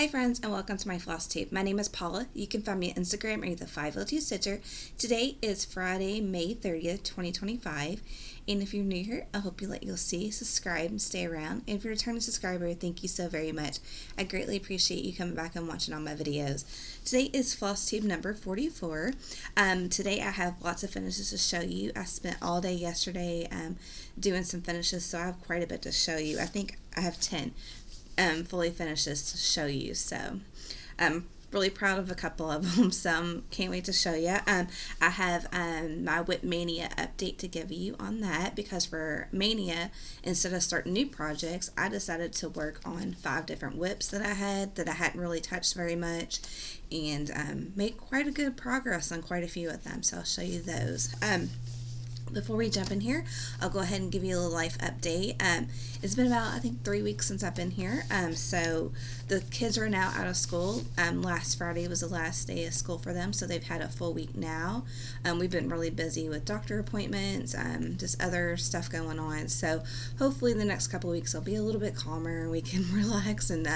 Hi friends, and welcome to my Flosstube. My name is Paula. You can find me on Instagram at the 502 Stitcher. Today is Friday, May 30th, 2025. And if you're new here, I hope you'll see, subscribe, and stay around. And if you're a returning subscriber, thank you so very much. I greatly appreciate you coming back and watching all my videos. Today is Flosstube number 44. Today I have lots of finishes to show you. I spent all day yesterday doing some finishes, so I have quite a bit to show you. I think I have 10. Fully finishes to show you, so I'm really proud of a couple of them, so can't wait to show you. I have my WIPMAYNIA update to give you on that, because for Mania, instead of starting new projects, I decided to work on 5 different WIPs that I hadn't really touched very much, and make quite a good progress on quite a few of them, so I'll show you those. Before we jump in here, I'll go ahead and give you a little life update. It's been about, I think, 3 weeks since I've been here. So the kids are now out of school. Last Friday was the last day of school for them, so they've had a full week now. We've been really busy with doctor appointments, just other stuff going on. So hopefully the next couple of weeks will be a little bit calmer and we can relax and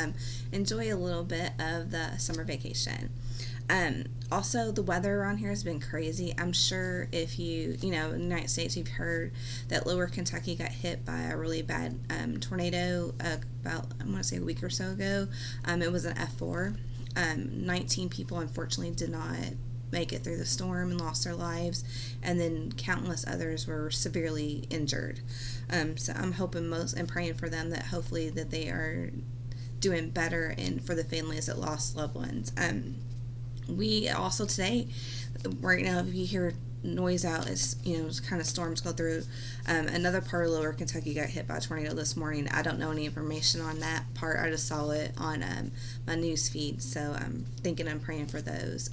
enjoy a little bit of the summer vacation. Also, the weather around here has been crazy. I'm sure if in the United States, you've heard that lower Kentucky got hit by a really bad tornado about, I want to say, a week or so ago. It was an F4. 19 people, unfortunately, did not make it through the storm and lost their lives, and then countless others were severely injured. So I'm hoping and praying for them that hopefully that they are doing better, and for the families that lost loved ones. We also today, right now, if you hear noise out, it's kind of storms go through. Another part of lower Kentucky got hit by a tornado this morning. I don't know any information on that part. I just saw it on my news feed, so I'm thinking and praying for those.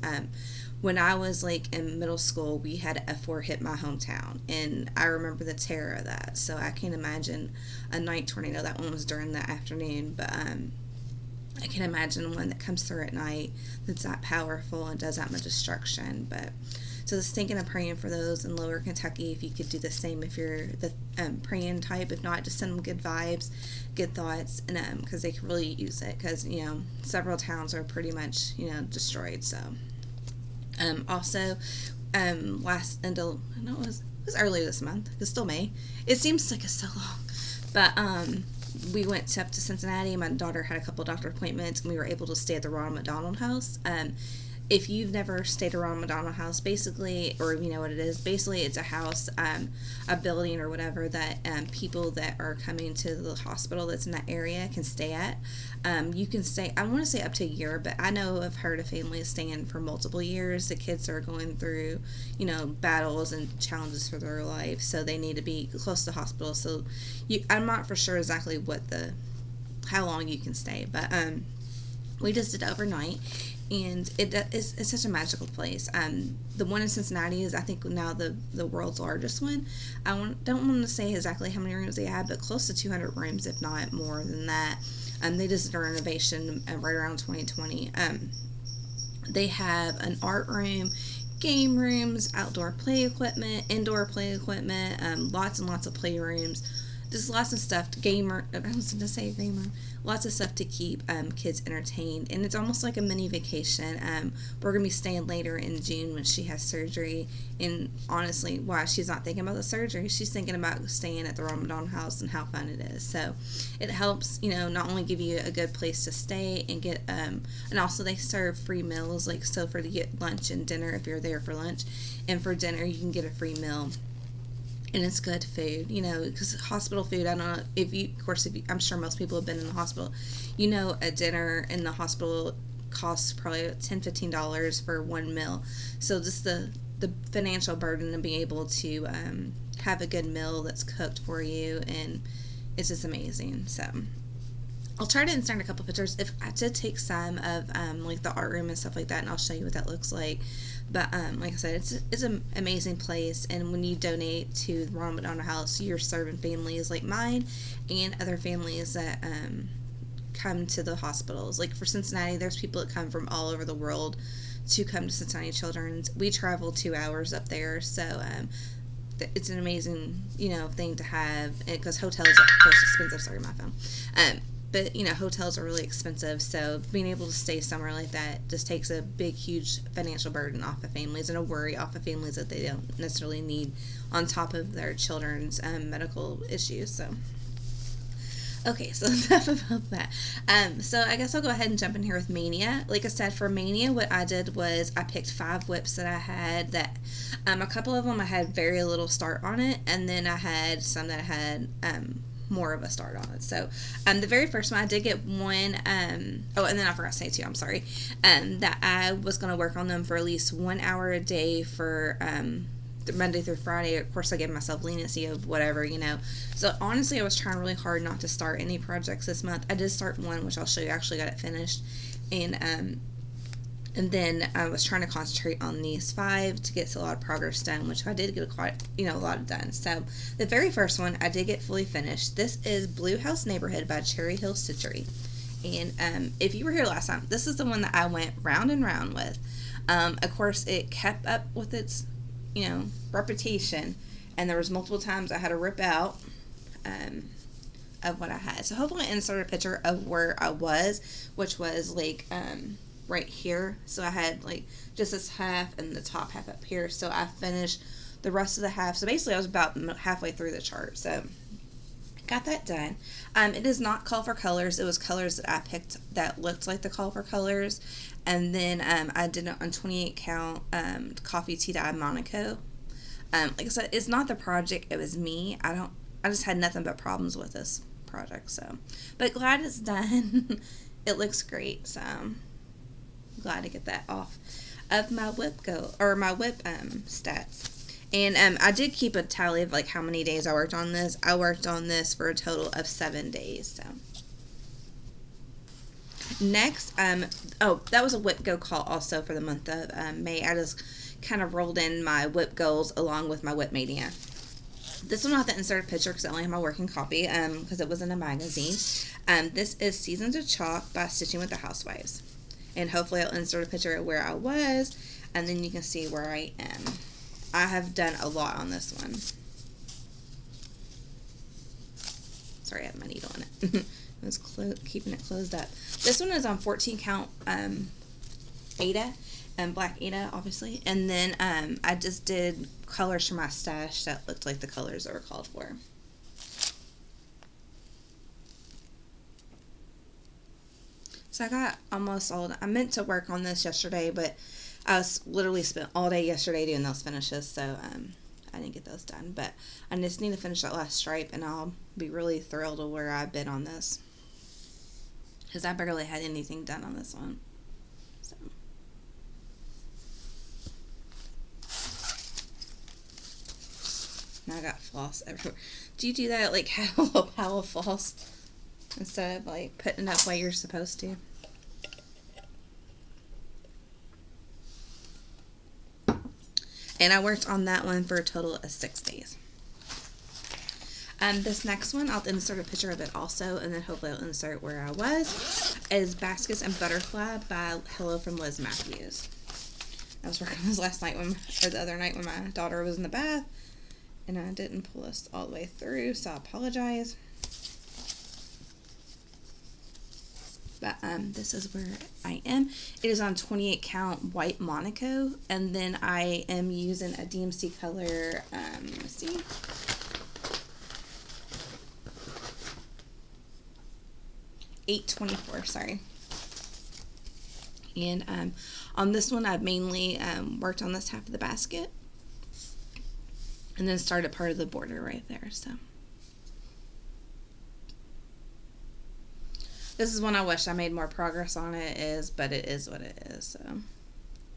When I was in middle school, we had F4 hit my hometown, and I remember the terror of that. So I can't imagine a night tornado. That one was during the afternoon, but I can imagine one that comes through at night that's that powerful and does that much destruction. But so just thinking and praying for those in lower Kentucky. If you could do the same if you're the praying type. If not, just send them good vibes, good thoughts, and because they could really use it, because several towns are pretty much destroyed. So also it was earlier this month. It's still May. It seems like it's so long, but we went up to Cincinnati. My daughter had a couple doctor appointments, and we were able to stay at the Ronald McDonald House. If you've never stayed at Ronald McDonald House, basically, or you know what it is, basically it's a house, a building or whatever that people that are coming to the hospital that's in that area can stay at. You can stay, I want to say up to a year, but I know I've heard of families staying for multiple years. The kids are going through, battles and challenges for their life, so they need to be close to the hospital. So I'm not for sure exactly how long you can stay, but we just did overnight. And it's such a magical place. The one in Cincinnati is, I think, now the world's largest one. Don't want to say exactly how many rooms they have, but close to 200 rooms, if not more than that. They just did a renovation right around 2020. They have an art room, game rooms, outdoor play equipment, indoor play equipment, lots and lots of playrooms. Just lots of stuff lots of stuff to keep kids entertained, and it's almost like a mini vacation. We're gonna be staying later in June when she has surgery, and honestly, while she's not thinking about the surgery, she's thinking about staying at the Ronald McDonald House and how fun it is. So it helps, not only give you a good place to stay and get, and also they serve free meals, so for to get lunch and dinner if you're there for lunch, and for dinner you can get a free meal. And it's good food, because hospital food, I don't know I'm sure most people have been in the hospital. A dinner in the hospital costs probably $10-15 for one meal. So just the financial burden to be able to have a good meal that's cooked for you, and it's just amazing. So I'll try to insert a couple pictures. If I did take some of the art room and stuff like that, and I'll show you what that looks like. But like I said, it's an amazing place, and when you donate to the Ronald McDonald House, you're serving families like mine and other families that come to the hospitals. Like for Cincinnati, there's people that come from all over the world to come to Cincinnati Children's. We travel 2 hours up there, so it's an amazing thing to have, because hotels are, of course, expensive. Sorry, my phone. but you know, hotels are really expensive, so being able to stay somewhere like that just takes a big, huge financial burden off of families and a worry off of families that they don't necessarily need on top of their children's medical issues. So okay, so enough about that. So I guess I'll go ahead and jump in here with MAYNIA. Like I said, for MAYNIA, what I did was I picked 5 WIPs that I had that, a couple of them I had very little start on it, and then I had some that had more of a start on it. So the very first one, I did get one, oh, and then I forgot to say too, I'm sorry, that I was going to work on them for at least 1 hour a day for Monday through Friday. Of course, I gave myself leniency of whatever, you know. So honestly, I was trying really hard not to start any projects this month. I did start one, which I'll show you. I actually got it finished, and then I was trying to concentrate on these 5 to get a lot of progress done, which I did get a lot done. So the very first one I did get fully finished. This is Blue House Neighborhood by Cherry Hill Stitchery, and if you were here last time, this is the one that I went round and round with. Of course, it kept up with its reputation, and there was multiple times I had to rip out of what I had. So hopefully I insert a picture of where I was, which was like right here. So I had like just this half and the top half up here. So I finished the rest of the half. So basically I was about halfway through the chart. So got that done. It is not call for colors. It was colors that I picked that looked like the call for colors. And then I did it on 28 count coffee tea dye Monaco. Like I said, it's not the project, it was me. I just had nothing but problems with this project. So, but glad it's done. It looks great. So glad to get that off of my WIP stats. And I did keep a tally of like how many days I worked on this. I worked on this for a total of 7 days. So next, oh, that was a WIP go call also for the month of May. I just kind of rolled in my WIP goals along with my WIPMAYNIA. This one I'll have to insert a picture because I only have my working copy because it was in a magazine. This is Seasons of Chalk by Stitching with the Housewives. And hopefully I'll insert a picture of where I was, and then you can see where I am. I have done a lot on this one. Sorry, I have my needle in it. I was keeping it closed up. This one is on 14 count Aida, and black Aida, obviously. And then I just did colors for my stash that looked like the colors that were called for. So I got almost all. I meant to work on this yesterday, but I was literally spent all day yesterday doing those finishes, so I didn't get those done. But I just need to finish that last stripe, and I'll be really thrilled with where I've been on this, because I barely had anything done on this one. So now I got floss everywhere. Do you do that? Like have a little pile of floss instead of like putting it up where you're supposed to? And I worked on that one for a total of 6 days. This next one, I'll insert a picture of it also, and then hopefully I'll insert where I was, is Baskets and Butterfly by Hello from Liz Mathews. I was working on this last night, or the other night when my daughter was in the bath, and I didn't pull this all the way through, so I apologize. But this is where I am. It is on 28 count white Monaco, and then I am using a DMC color, let's see, $824, sorry. And on this one, I've mainly worked on this half of the basket, and then started part of the border right there. So this is one I wish I made more progress on but it is what it is. So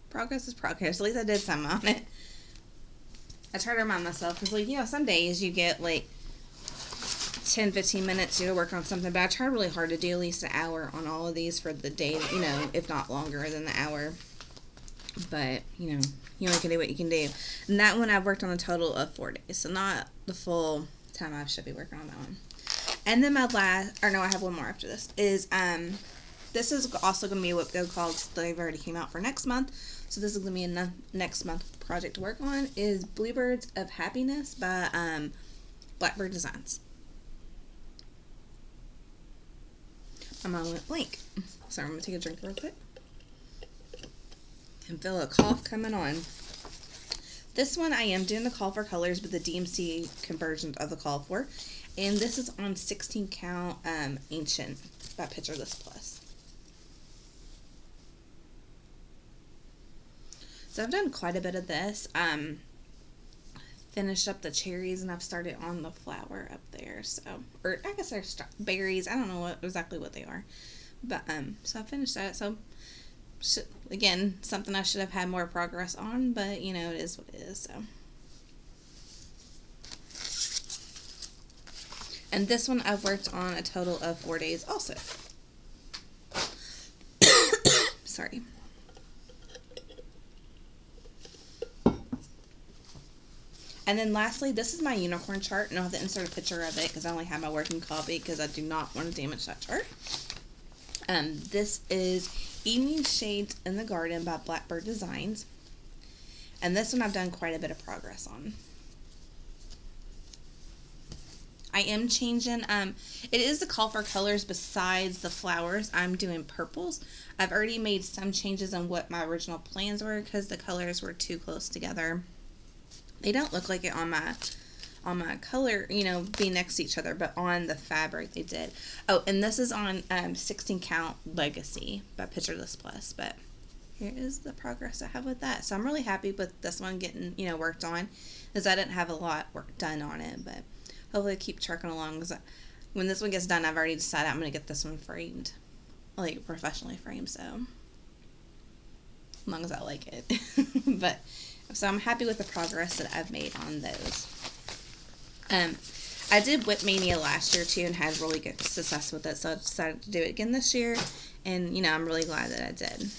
progress is progress. At least I did some on it. I try to remind myself, because like, some days you get like 10-15 minutes to work on something, but I try really hard to do at least an hour on all of these for the day, if not longer than the hour. But you only can do what you can do. And that one I've worked on a total of 4 days, so not the full time I should be working on that one. And then my last, or no, I have one more after this, is, this is also going to be a WIP Go call, because they've already came out for next month. So this is going to be a next month project to work on, is Bluebirds of Happiness by Blackbird Designs. my mind went blank. Sorry, I'm going to take a drink real quick. And feel a cough coming on. This one I am doing the call for colors, but the DMC conversion of the call for. And this is on 16 count Ancient by Picture This Plus. So I've done quite a bit of this. Finished up the cherries, and I've started on the flower up there. So, or I guess they're berries. I don't know exactly what they are. But, so I finished that. So, again, something I should have had more progress on, but, you know, it is what it is, so. And this one I've worked on a total of 4 days also. Sorry. And then lastly, this is my unicorn chart, and I'll have to insert a picture of it because I only have my working copy because I do not want to damage that chart. This is Evening Shades in the Garden by Blackbird Designs. And this one I've done quite a bit of progress on. I am changing, it is the call for colors besides the flowers. I'm doing purples. I've already made some changes on what my original plans were because the colors were too close together. They don't look like it on my color, you know, being next to each other, but on the fabric they did. Oh, and this is on 16 count Legacy by Picture This Plus, but here is the progress I have with that. So I'm really happy with this one getting, you know, worked on, because I didn't have a lot work done on it, but hopefully I keep trucking along, because when this one gets done, I've already decided I'm going to get this one framed, like professionally framed, so as long as I like it. But so I'm happy with the progress that I've made on those. I did WIPMAYNIA last year too and had really good success with it, so I decided to do it again this year, and you know, I'm really glad that I did.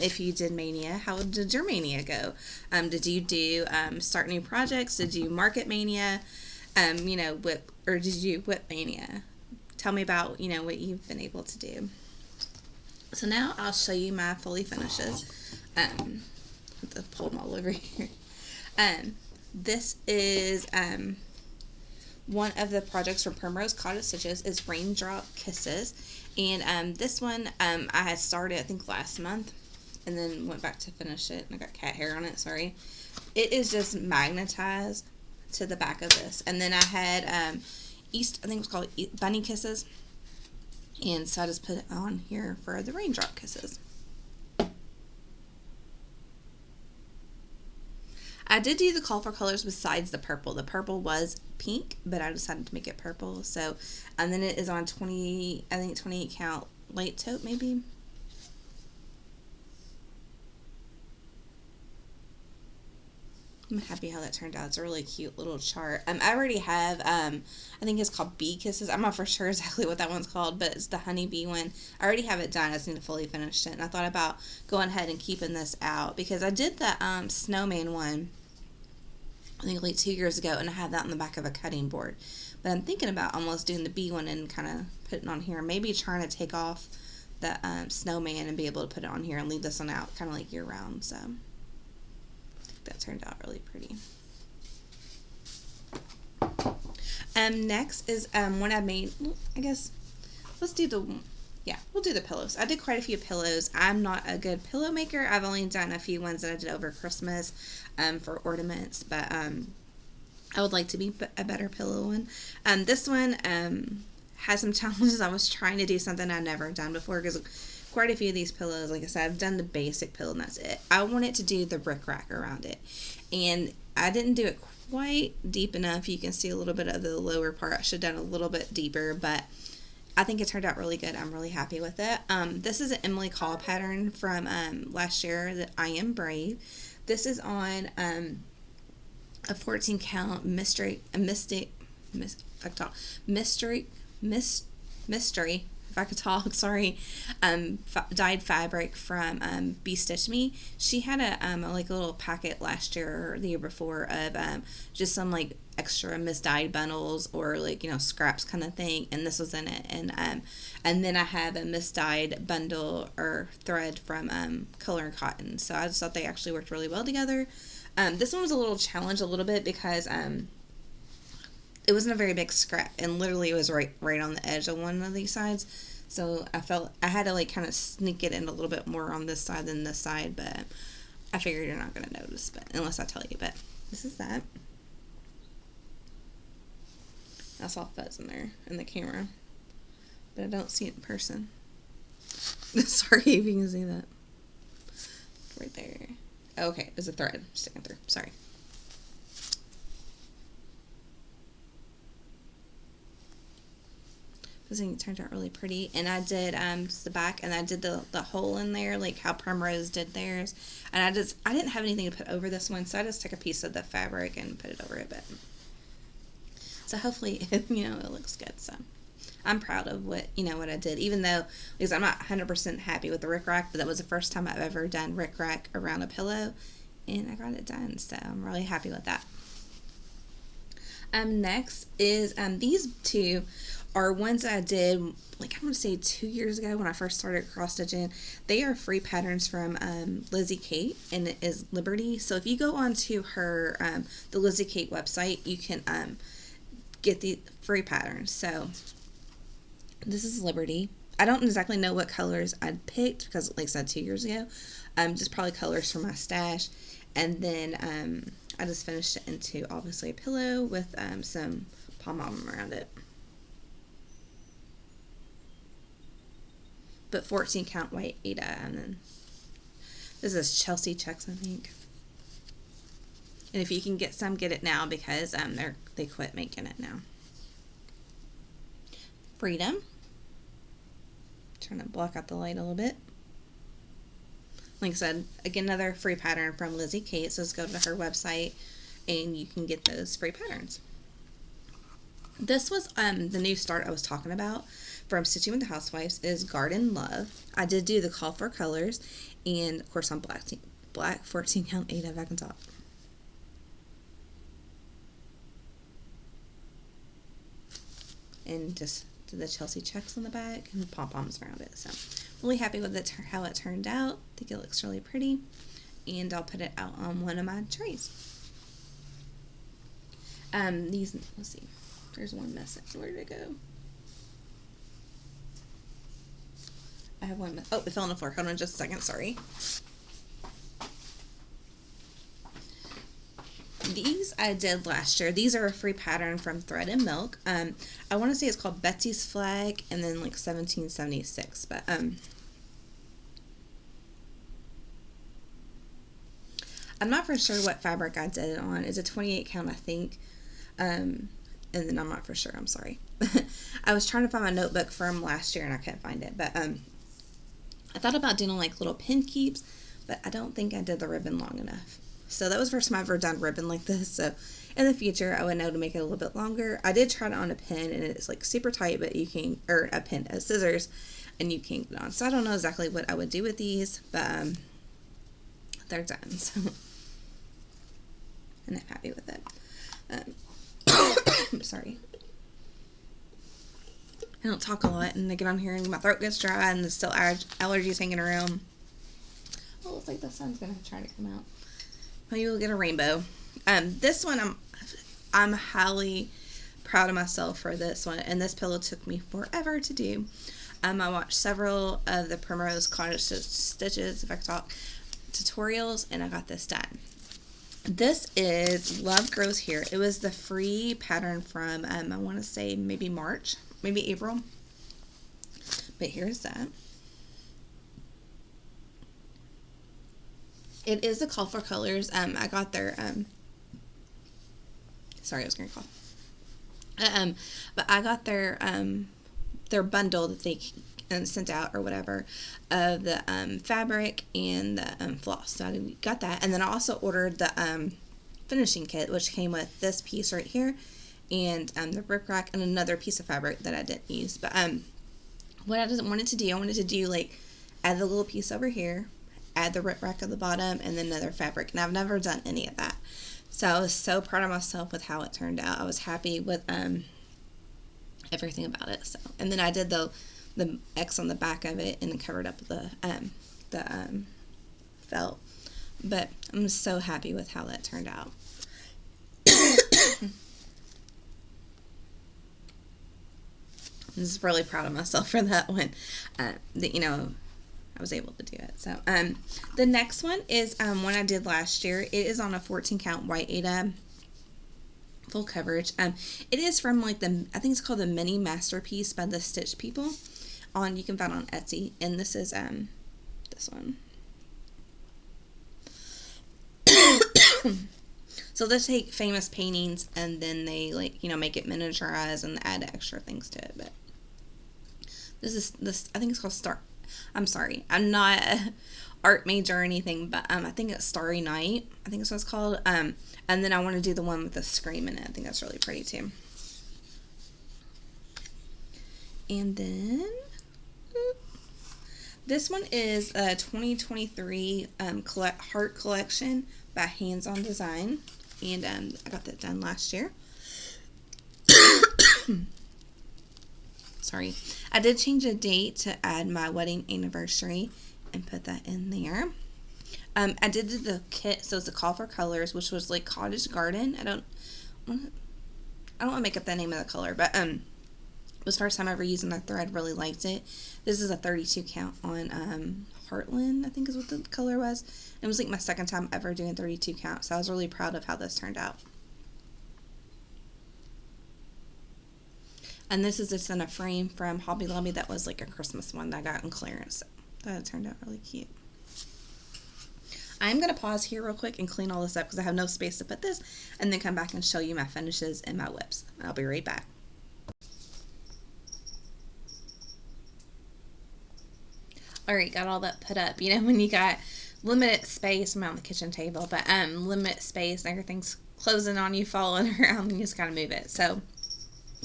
If you did Mania, how did your Mania go? Did you do start new projects? Did you market Mania? You know, did you WIPMAYNIA? Tell me about, you know, what you've been able to do. So now I'll show you my fully finishes. I have to pull them all over here. This is one of the projects from Primrose Cottage Stitches is Raindrop Kisses, and this one I had started I think last month, and then went back to finish it, and I got cat hair on it. Sorry. It is just magnetized to the back of this, and then I had I think it was called Bunny Kisses, and so I just put it on here for the Raindrop Kisses. I did do the call for colors besides the purple. The purple was pink, but I decided to make it purple. So, and then it is on 28 count light taupe maybe. I'm happy how that turned out. It's a really cute little chart. I already have, I think it's called Bee Kisses. I'm not for sure exactly what that one's called, but it's the honeybee one. I already have it done. I just need to fully finish it. And I thought about going ahead and keeping this out because I did the snowman one, I think like 2 years ago, and I had that on the back of a cutting board. But I'm thinking about almost doing the bee one and kind of putting it on here. Maybe trying to take off the snowman and be able to put it on here and leave this one out kind of like year round. So that turned out really pretty. Next is one I made. I guess we'll do the pillows. I did quite a few pillows. I'm not a good pillow maker. I've only done a few ones that I did over Christmas for ornaments, but I would like to be a better pillow one. This one has some challenges. I was trying to do something I've never done before because quite a few of these pillows, like I said, I've done the basic pillow and that's it. I wanted to do the rickrack around it, and I didn't do it quite deep enough. You can see a little bit of the lower part. I should have done a little bit deeper, but I think it turned out really good. I'm really happy with it. This is an Emily Call pattern from last year, that I Am Brave. This is on a 14 count mystery, if I could talk, sorry, dyed fabric from Be Stitch Me. She had a like a little packet last year or the year before of just some like extra misdyed bundles or like, you know, scraps kind of thing, and this was in it. And then I have a misdyed bundle or thread from Color and Cotton. So I just thought they actually worked really well together. This one was a little challenge a little bit because it wasn't a very big scrap, and literally it was right on the edge of one of these sides. So I felt I had to like kind of sneak it in a little bit more on this side than this side, but I figured you're not going to notice, but unless I tell you. But this is that. I saw fuzz in there in the camera, but I don't see it in person. Sorry if you can see that. Right there. Okay, there's a thread sticking through. Sorry. I think it turned out really pretty. And I did just the back, and I did the hole in there, like how Primrose did theirs. And I didn't have anything to put over this one, so I just took a piece of the fabric and put it over it. But so hopefully, you know, it looks good. So I'm proud of what I did, even though, because I'm not 100% happy with the rickrack, but that was the first time I've ever done rickrack around a pillow, and I got it done, so I'm really happy with that. Next is these two are ones that I did, like, I'm going to say 2 years ago when I first started cross stitching. They are free patterns from Lizzie Kate, and it is Liberty. So if you go onto her, the Lizzie Kate website, you can get the free patterns. So this is Liberty. I don't exactly know what colors I'd picked because, like I said, 2 years ago. Just probably colors from my stash. And then I just finished it into, obviously, a pillow with some pom-pom around it. But 14 count white Ada, and then this is Chelsea checks, I think. And if you can get some, get it now, because they quit making it now. Freedom. Trying to block out the light a little bit. Like I said, again, another free pattern from Lizzie Kate. So just go to her website and you can get those free patterns. This was the new start I was talking about from Stitching with the Housewives, is Garden Love. I did do the call for colors, and of course on black 14 count Ada back on top. And just the Chelsea checks on the back and pom-poms around it. So really happy with it, how it turned out. I think it looks really pretty, and I'll put it out on one of my trays. These, let's see, there's one missing. Where did it go? I have one. Oh, it fell on the floor. Hold on just a second. Sorry. These I did last year. These are a free pattern from Thread and Milk. I want to say it's called Betsy's Flag, and then like 1776. But I'm not for sure what fabric I did it on. It's a 28 count, I think. And then I'm not for sure. I'm sorry. I was trying to find my notebook from last year and I couldn't find it. But I thought about doing like little pin keeps, but I don't think I did the ribbon long enough. So that was the first time I've ever done ribbon like this. So in the future, I would know to make it a little bit longer. I did try it on a pin, and it's like super tight, but you can, or a pin, scissors, and you can get it on. So I don't know exactly what I would do with these, but they're done. So and I'm happy with it. I'm sorry. I don't talk a lot, and I get on here and my throat gets dry, and there's still allergies hanging around. Oh, it looks like the sun's gonna try to come out. Maybe we'll get a rainbow. This one, I'm highly proud of myself for this one, and this pillow took me forever to do. I watched several of the Primrose Cottage Stitches, if I can talk, tutorials, and I got this done. This is Love Grows Here. It was the free pattern from, I want to say maybe March, maybe April. But here's that. It is a call for colors. I got their, sorry, I was going to call. But I got their bundle that they sent out or whatever of the fabric and the floss. So I got that, and then I also ordered the finishing kit, which came with this piece right here and the rickrack and another piece of fabric that I didn't use. But what I wanted to do like add the little piece over here, add the rickrack at the bottom, and then another fabric. And I've never done any of that, so I was so proud of myself with how it turned out. I was happy with everything about it. So, and then I did the X on the back of it and then covered up the felt. But I'm so happy with how that turned out. I'm just really proud of myself for that one. That, you know, I was able to do it. So, the next one is one I did last year. It is on a 14 count white Aida full coverage. It is from like I think it's called the Mini Masterpiece by the Stitch people. You can find on Etsy, and this is this one. So they take famous paintings and then they, like, you know, make it miniaturized and add extra things to it. But this I think it's called I'm sorry, I'm not a art major or anything, but I think it's Starry Night. I think that's what it's called. And then I want to do the one with the scream in it. I think that's really pretty too. And then this one is a 2023 heart collection by Hands On Design, and I got that done last year. Sorry, I did change a date to add my wedding anniversary and put that in there. I did the kit, so it's a call for colors, which was like Cottage Garden. I don't want to make up the name of the color, but it was the first time ever using that thread. Really liked it. This is a 32 count on Heartland, I think is what the color was. It was like my second time ever doing 32 count, so I was really proud of how this turned out. And this is just in a frame from Hobby Lobby that was like a Christmas one that I got in clearance. So that turned out really cute. I'm going to pause here real quick and clean all this up because I have no space to put this, and then come back and show you my finishes and my whips. I'll be right back. Alright, got all that put up. You know, when you got limited space, I'm on the kitchen table, but limited space, everything's closing on you, falling around, and you just gotta move it. So,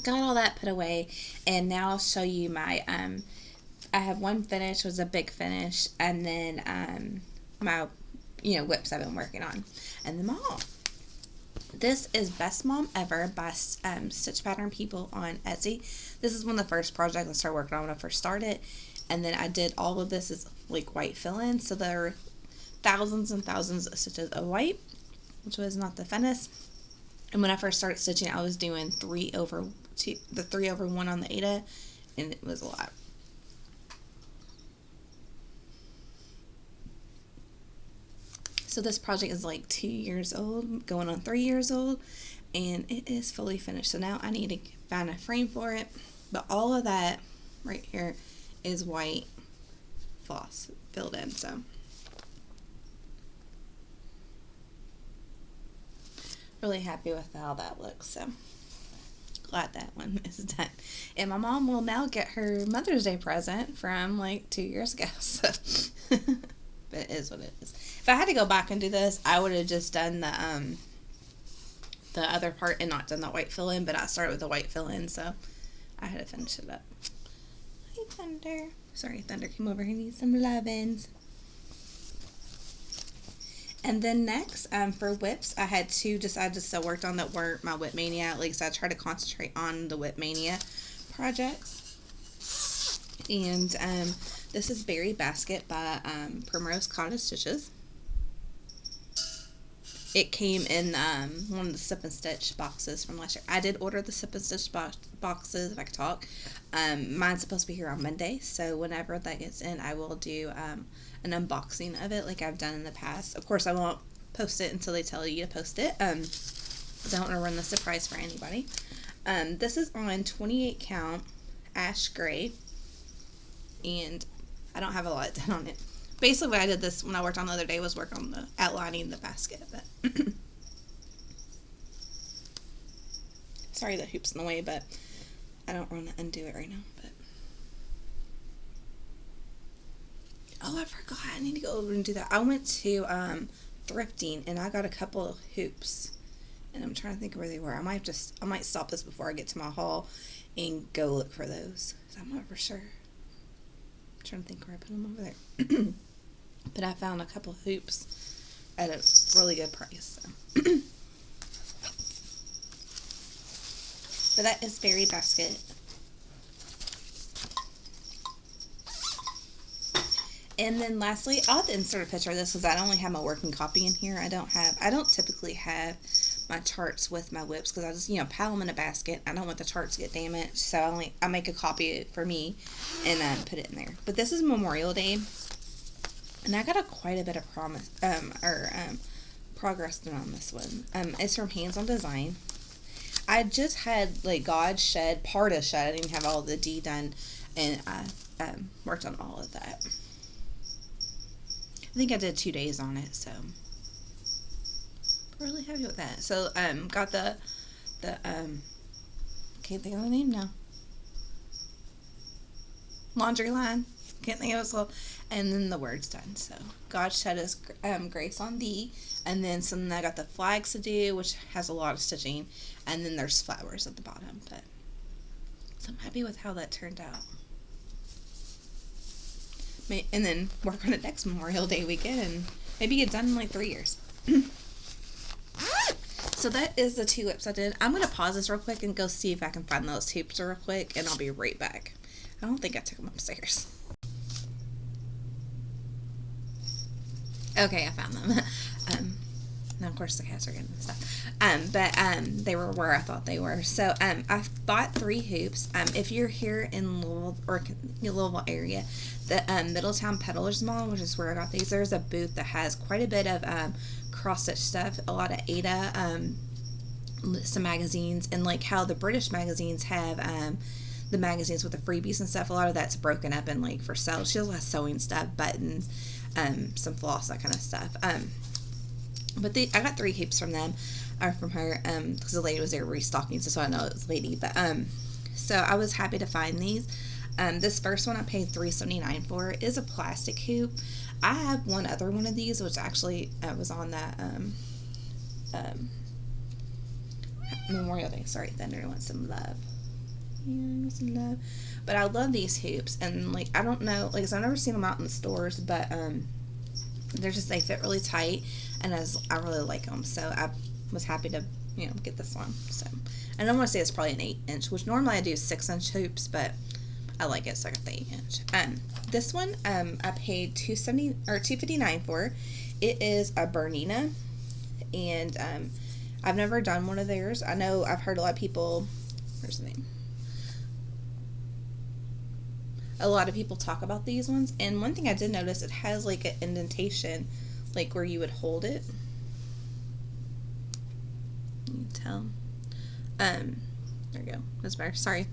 got all that put away, and now I'll show you my, I have one finish, was a big finish, and then my, you know, whips I've been working on. And the mom. This is Best Mom Ever by Stitch Pattern People on Etsy. This is one of the first projects I started working on when I first started. And then I did all of this as like white fill-in. So there are thousands and thousands of stitches of white, which was not the funnest. And when I first started stitching, I was doing 3/2, the 3/1 on the Aida, and it was a lot. So this project is like 2 years old, going on 3 years old, and it is fully finished. So now I need to find a frame for it. But all of that right here is white floss filled in. So really happy with how that looks. So glad that one is done. And my mom will now get her Mother's Day present from like 2 years ago. So but it is what it is. If I had to go back and do this, I would have just done the other part and not done the white fill in, but I started with the white fill in, so I had to finish it up. Hi, Thunder. Sorry, Thunder came over here and needs some lovin's. And then next, for whips, I had two I just worked on that weren't my WIPMAYNIA. Like I said, I try to concentrate on the WIPMAYNIA projects. And this is Berry Basket by Primrose Cottage Stitches. It came in one of the Sip and Stitch boxes from last year. I did order the Sip and Stitch boxes, if I could talk. Mine's supposed to be here on Monday, so whenever that gets in, I will do an unboxing of it like I've done in the past. Of course, I won't post it until they tell you to post it, because I don't want to run the surprise for anybody. This is on 28 count ash gray, and I don't have a lot done on it. Basically, I did this when I worked on the other day was work on the outlining the basket. But sorry the hoop's in the way, but I don't want to undo it right now. But oh, I forgot. I need to go over and do that. I went to thrifting and I got a couple of hoops, and I'm trying to think where they were. I might stop this before I get to my haul and go look for those. I'm not for sure. I'm trying to think where I put them over there. But I found a couple hoops at a really good price. So. But that is Berry Basket. And then lastly, I'll have to insert a picture of this because I only have my working copy in here. I don't typically have my charts with my whips because I just, pile them in a basket. I don't want the charts to get damaged, so I make a copy for me and put it in there. But this is Memorial Day, and I got quite a bit of progress done on this one. It's from Hands On Design. I just had like God shed, part of shed. I didn't have all the D done, and I worked on all of that. I think I did 2 days on it, so really happy with that. So got the can't think of the name now. Laundry line. Can't think of it. So, and then the words done. So God shed His grace on thee, and then something I got the flags to do, which has a lot of stitching, and then there's flowers at the bottom. But so I'm happy with how that turned out. And then work on it next Memorial Day weekend, and maybe get done in like 3 years. So that is the 2 whips I did. I'm going to pause this real quick and go see if I can find those hoops real quick, and I'll be right back. I don't think I took them upstairs. Okay, I found them. Now, of course, the cats are getting stuff. But they were where I thought they were. So I bought 3 hoops. If you're here in Louisville or Louisville area, the Middletown Peddlers Mall, which is where I got these, there's a booth that has quite a bit of cross stitch stuff. A lot of Ada, some magazines, and like how the British magazines have the magazines with the freebies and stuff. A lot of that's broken up and like for sale. She also has sewing stuff, buttons, some floss, that kind of stuff. But I got 3 hoops from them, or from her, because the lady was there restocking, so I know it was a lady. But so I was happy to find these. This first one I paid $3.79 for. It is a plastic hoop. I have one other one of these, which actually was on that Memorial Day. Sorry, Thunder wants some love. Yeah, some love. But I love these hoops, and like I don't know, like I've never seen them out in the stores, but they're just, they fit really tight, and I really like them, so I was happy to get this one. So I don't want to say it's probably an 8-inch, which normally I do 6-inch hoops, but I like it, so I got the 8-inch. This one I paid $2.59 for. It is a Bernina, and I've never done one of theirs. I know I've heard a lot of people. Where's the name? A lot of people talk about these ones, and one thing I did notice, it has like an indentation, like where you would hold it. You can tell. There we go. That's better. Sorry.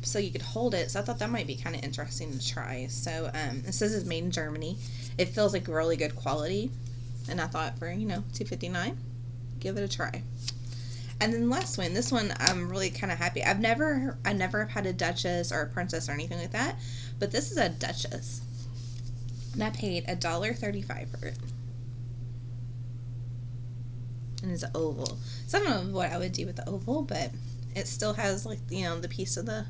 So you could hold it. So I thought that might be kind of interesting to try. So it says it's made in Germany. It feels like really good quality, and I thought for $2.59, give it a try. And then the last one, this one I'm really kind of happy. I never have had a Duchess or a Princess or anything like that, but this is a Duchess, and I paid $1.35 for it. And it's an oval, so I don't know what I would do with the oval, but it still has like the piece of the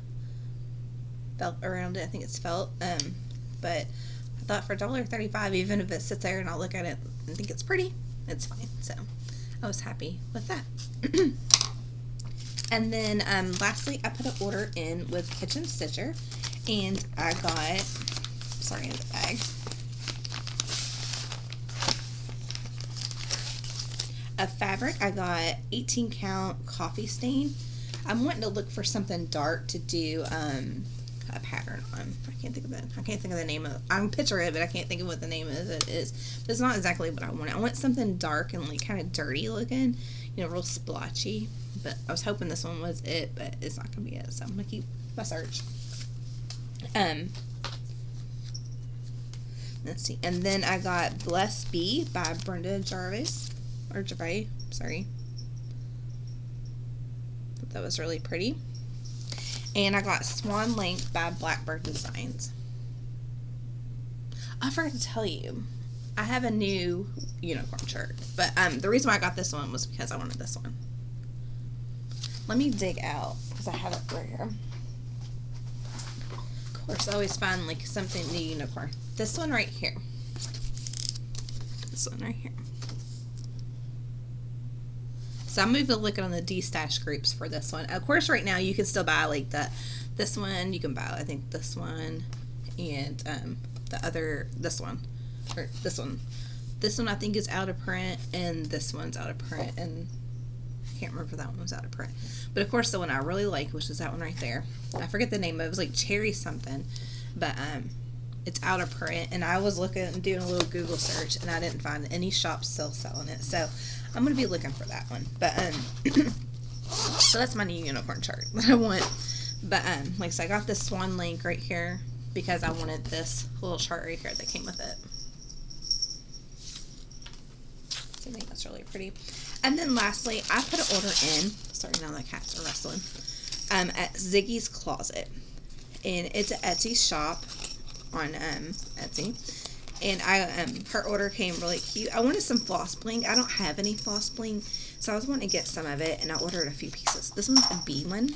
felt around it. I think it's felt, but I thought for $1.35, even if it sits there and I'll look at it and think it's pretty, it's fine. So I was happy with that. And then lastly, I put an order in with Kitchen Stitcher, and I got, sorry, in the bag, a fabric. I got 18 count coffee stain. I'm wanting to look for something dark to do a pattern on. I can't think of the name of it. I can picture it, but I can't think of what the name of it is. But it's not exactly what I want. I want something dark and like kind of dirty looking, real splotchy. But I was hoping this one was it, but it's not gonna be it. So I'm gonna keep my search. Let's see. And then I got Bless Bee by Brenda Jarvis, or Gervais. Sorry. That was really pretty. And I got Swan Length by Blackbird Designs. I forgot to tell you, I have a new unicorn shirt, but the reason why I got this one was because I wanted this one. Let me dig out, because I have it right here. Of course, I always find like something new unicorn. This one right here. This one right here. So I'm going to be looking on the D-Stash groups for this one. Of course, right now you can still buy like this one. You can buy, I think, this one and this one. Or this one. This one I think is out of print, and this one's out of print, and can't remember if that one was out of print. But of course the one I really like, which is that one right there. I forget the name of it. It was like Cherry something. But it's out of print, and I was looking and doing a little Google search, and I didn't find any shops still selling it. So I'm gonna be looking for that one. But so that's my new unicorn chart that I want. But like I said, I got this swan link right here because I wanted this little chart right here that came with it. So I think that's really pretty. And then lastly, I put an order in. Sorry, now the cats are wrestling. At Ziggy's Closet, and it's an Etsy shop on Etsy. And her order came really cute. I wanted some floss bling. I don't have any floss bling, so I was wanting to get some of it, and I ordered a few pieces. This one's a bee one.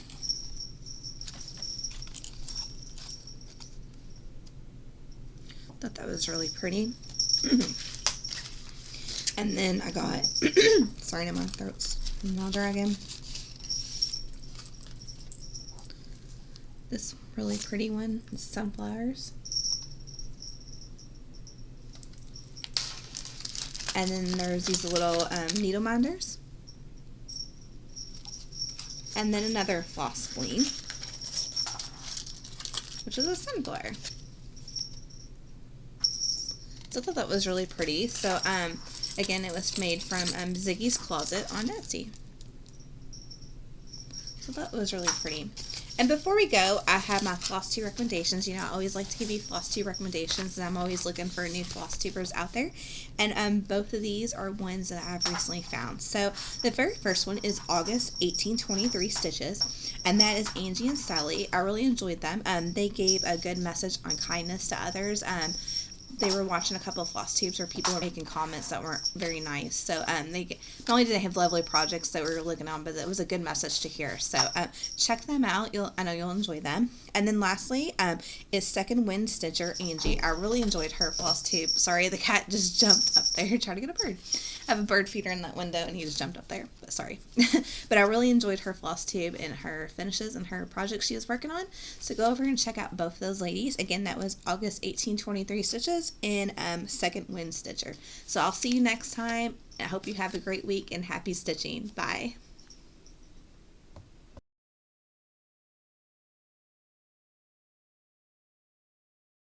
Thought that was really pretty. And then I got, sorry, now my throat's now dragging. This really pretty one, it's sunflowers. And then there's these little needle minders. And then another floss bling, which is a sunflower. So I thought that was really pretty. So again, it was made from Ziggy's Closet on Etsy. So that was really pretty. And before we go, I have my Flosstube recommendations. You know, I always like to give you Flosstube recommendations, and I'm always looking for new Flosstubers out there. And both of these are ones that I've recently found. So the very first one is August 1823 Stitches, and that is Angie and Sally. I really enjoyed them. They gave a good message on kindness to others. They were watching a couple of floss tubes where people were making comments that weren't very nice. So they not only did they have lovely projects that we were looking on, but it was a good message to hear. So check them out. I know you'll enjoy them. And then lastly is Second Wind Stitcher Angie. I really enjoyed her floss tube. Sorry, the cat just jumped up there trying to get a bird. I have a bird feeder in that window, and he just jumped up there. But sorry. But I really enjoyed her floss tube and her finishes and her projects she was working on. So go over and check out both of those ladies. Again, that was August 1823 Stitches and Second Wind Stitcher. So I'll see you next time. I hope you have a great week and happy stitching. Bye.